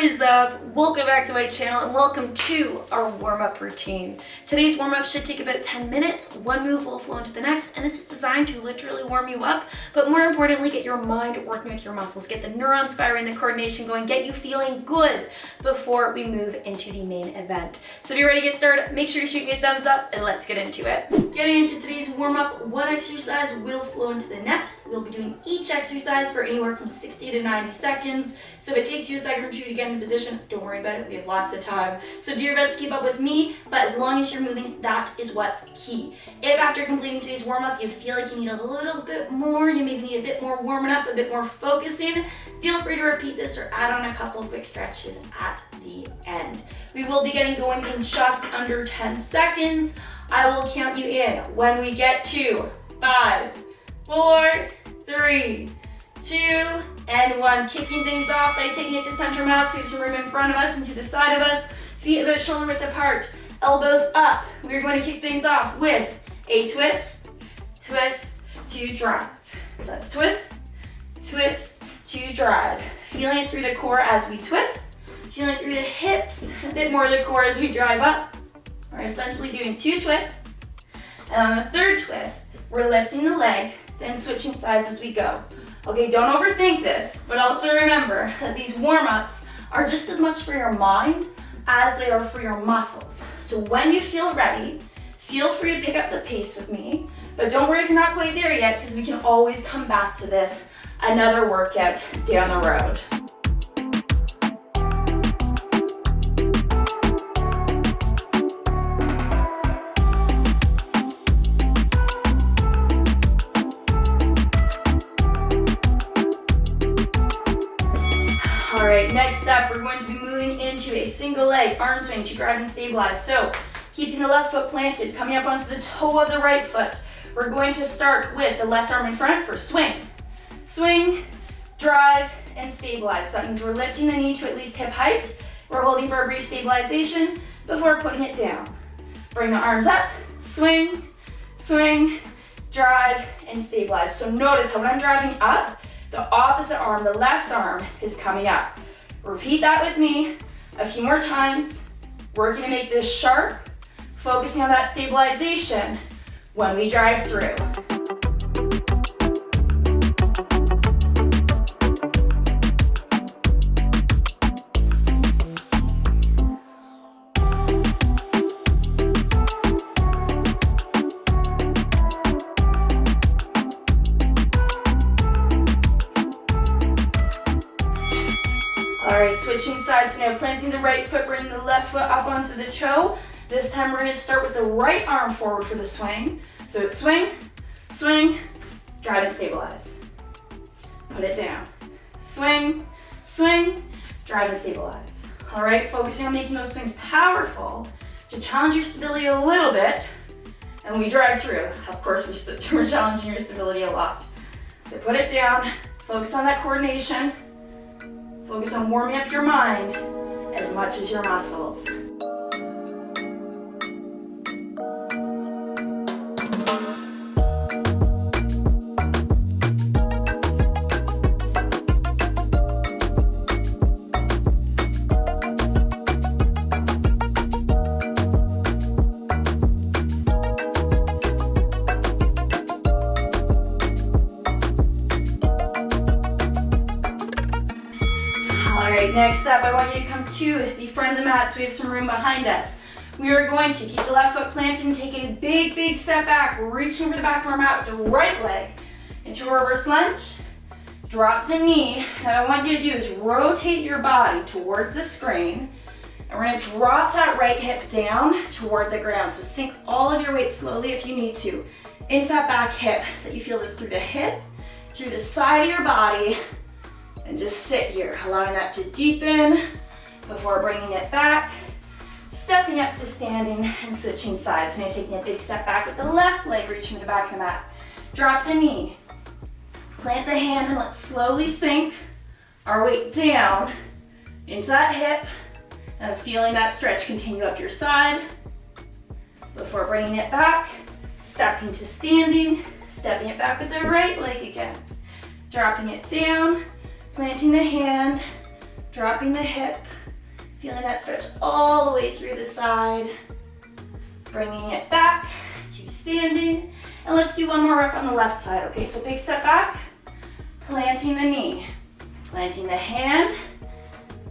is up? Welcome back to my channel and welcome to our warm-up routine. Today's warm-up should take about 10 minutes. One move will flow into the next, and this is designed to literally warm you up, but more importantly, get your mind working with your muscles, get the neurons firing, the coordination going, get you feeling good before we move into the main event. So if you're ready to get started, make sure to shoot me a thumbs up and let's get into it. Getting into today's warm-up, one exercise will flow into the next. We'll be doing each exercise for anywhere from 60 to 90 seconds. So if it takes you a second or two to get into position, don't worry about it, we have lots of time. So do your best to keep up with me, but as long as you're moving, that is what's key. If after completing today's warm-up, you feel like you need a little bit more, you maybe need a bit more warming up, a bit more focusing, feel free to repeat this or add on a couple of quick stretches at the end. We will be getting going in just under 10 seconds. I will count you in when we get to 5, 4, 3, 2, and 1. Kicking things off by taking it to center mat, so we have some room in front of us and to the side of us. Feet about shoulder width apart, elbows up. We're going to kick things off with a twist, twist, to drive. Let's twist, twist, to drive. Feeling it through the core as we twist, feeling it through the hips, a bit more of the core as we drive up. We're essentially doing 2 twists, and on the third twist, we're lifting the leg, then switching sides as we go. Okay, don't overthink this, but also remember that these warm-ups are just as much for your mind as they are for your muscles. So when you feel ready, feel free to pick up the pace with me, but don't worry if you're not quite there yet, because we can always come back to this another workout down the road. Alright, next up, we're going to be moving into a single leg arm swing to drive and stabilize. So, keeping the left foot planted, coming up onto the toe of the right foot. We're going to start with the left arm in front for swing. Swing, drive, and stabilize. So that means we're lifting the knee to at least hip height. We're holding for a brief stabilization before putting it down. Bring the arms up, swing, swing, drive, and stabilize. So notice how when I'm driving up, the opposite arm, the left arm, is coming up. Repeat that with me a few more times. Working to make this sharp, focusing on that stabilization when we drive through. Alright, switching sides now, planting the right foot, bringing the left foot up onto the toe. This time we're going to start with the right arm forward for the swing. So it's swing, swing, drive and stabilize. Put it down. Swing, swing, drive and stabilize. Alright, focusing on making those swings powerful to challenge your stability a little bit. And we drive through. Of course, we're challenging your stability a lot. So put it down, focus on that coordination. Focus on warming up your mind as much as your muscles. Next up, I want you to come to the front of the mat so we have some room behind us. We are going to keep the left foot planted and take a big, big step back, reaching for the back of our mat with the right leg into a reverse lunge. Drop the knee. Now what I want you to do is rotate your body towards the screen, and we're going to drop that right hip down toward the ground. So sink all of your weight slowly if you need to into that back hip so that you feel this through the hip, through the side of your body, and just sit here, allowing that to deepen before bringing it back, stepping up to standing and switching sides. So now taking a big step back with the left leg, reaching for the back of the mat. Drop the knee, plant the hand, and let's slowly sink our weight down into that hip, and feeling that stretch continue up your side before bringing it back, stepping to standing, stepping it back with the right leg again, dropping it down, planting the hand, Dropping the hip, feeling that stretch all the way through the side. Bringing it back to standing. And let's do one more rep on the left side. Okay, so big step back, planting the knee, planting the hand,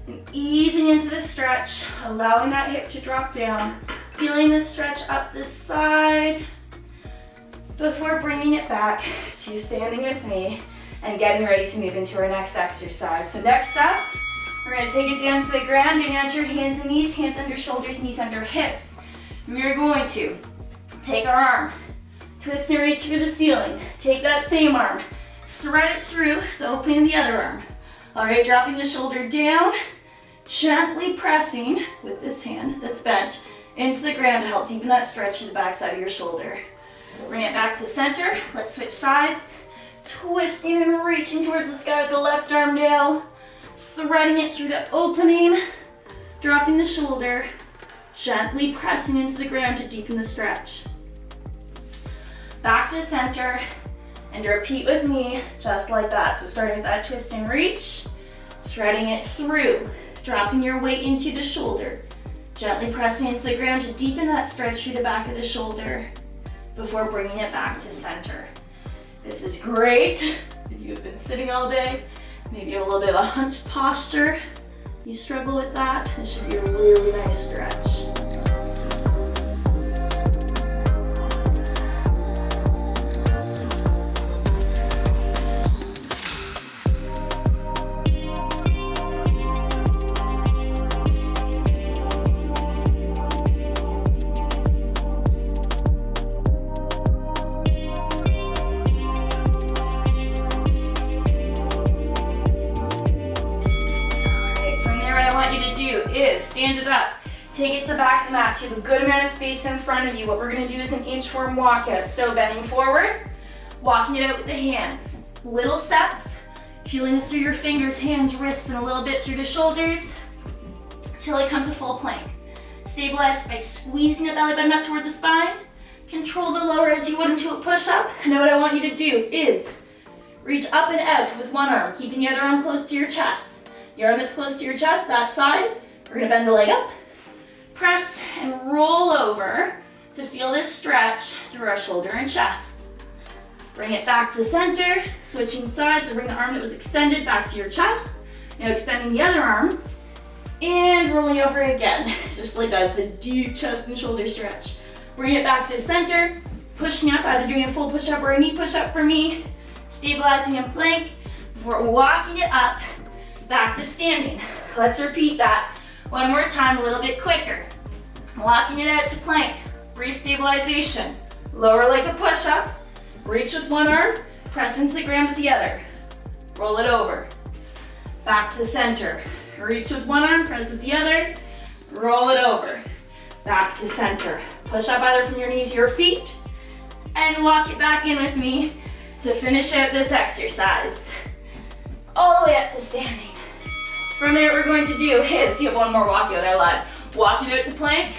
and easing into the stretch, allowing that hip to drop down, feeling the stretch up this side before bringing it back to standing with me and getting ready to move into our next exercise. So next up, we're gonna take it down to the ground, getting out your hands and knees, hands under shoulders, knees under hips. We are going to take our arm, twist and reach for the ceiling. Take that same arm, thread it through the opening of the other arm. All right, dropping the shoulder down, gently pressing with this hand that's bent into the ground to help deepen that stretch to the back side of your shoulder. Bring it back to center. Let's switch sides. Twisting and reaching towards the sky with the left arm now. Threading it through the opening, dropping the shoulder, gently pressing into the ground to deepen the stretch. Back to center, and repeat with me just like that. So starting with that twist and reach, threading it through, dropping your weight into the shoulder, gently pressing into the ground to deepen that stretch through the back of the shoulder before bringing it back to center. This is great if you've been sitting all day. Maybe you have a little bit of a hunched posture. You struggle with that, this should be a really nice stretch. Stand it up, take it to the back of the mat so you have a good amount of space in front of you. What we're going to do is an inchworm walk out. So bending forward, walking it out with the hands. Little steps, feeling this through your fingers, hands, wrists, and a little bit through the shoulders till I come to full plank. Stabilize by squeezing the belly button up toward the spine. Control the lower as you would into a push-up. And now what I want you to do is reach up and out with one arm, keeping the other arm close to your chest. The arm that's close to your chest, that side. We're gonna bend the leg up, press, and roll over to feel this stretch through our shoulder and chest. Bring it back to center, switching sides, so bring the arm that was extended back to your chest. Now extending the other arm, and rolling over again, just like that. It's a deep chest and shoulder stretch. Bring it back to center, pushing up, either doing a full push-up or a knee push-up for me, stabilizing in plank, before walking it up, back to standing. Let's repeat that. One more time, a little bit quicker. Walking it out to plank, brief stabilization. Lower like a push-up, reach with one arm, press into the ground with the other. Roll it over. Back to center. Reach with one arm, press with the other, roll it over. Back to center. Push up either from your knees or your feet, and walk it back in with me to finish out this exercise. All the way up to standing. From there, what we're going to do is, you have one more walk out, I lied. Walk it out to plank,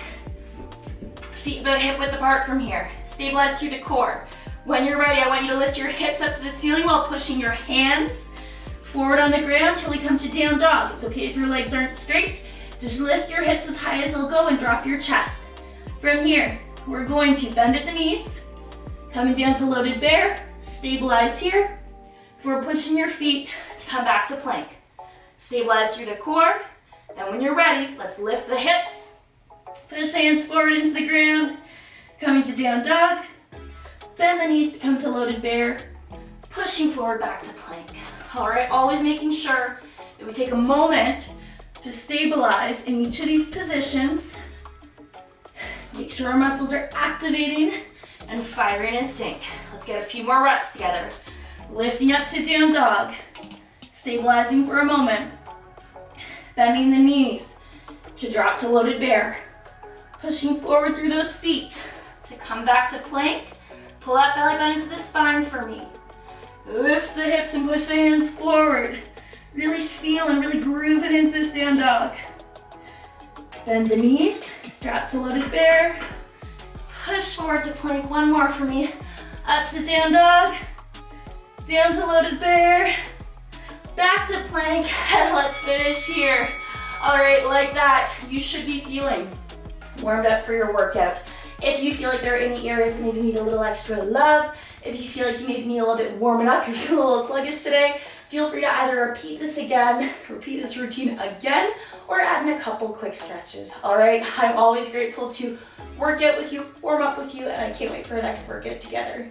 feet about hip width apart from here. Stabilize through the core. When you're ready, I want you to lift your hips up to the ceiling while pushing your hands forward on the ground till we come to down dog. It's okay if your legs aren't straight. Just lift your hips as high as they'll go and drop your chest. From here, we're going to bend at the knees, coming down to loaded bear, stabilize here, before pushing your feet to come back to plank. Stabilize through the core, and when you're ready, let's lift the hips, push hands forward into the ground, coming to down dog, bend the knees to come to loaded bear, pushing forward back to plank. All right, always making sure that we take a moment to stabilize in each of these positions. Make sure our muscles are activating and firing in sync. Let's get a few more reps together. Lifting up to down dog. Stabilizing for a moment, bending the knees to drop to loaded bear, pushing forward through those feet to come back to plank, pull that belly button into the spine for me, lift the hips and push the hands forward, really feel and really groove it into this down dog, bend the knees, drop to loaded bear, push forward to plank, one more for me, up to down dog, down to loaded bear, back to plank, and let's finish here. All right, like that, you should be feeling warmed up for your workout. If you feel like there are any areas that maybe need a little extra love, if you feel like you maybe need a little bit warming up, you're feeling a little sluggish today, feel free to either repeat this routine again, or add in a couple quick stretches. All right, I'm always grateful to work out with you, warm up with you, and I can't wait for our next workout together.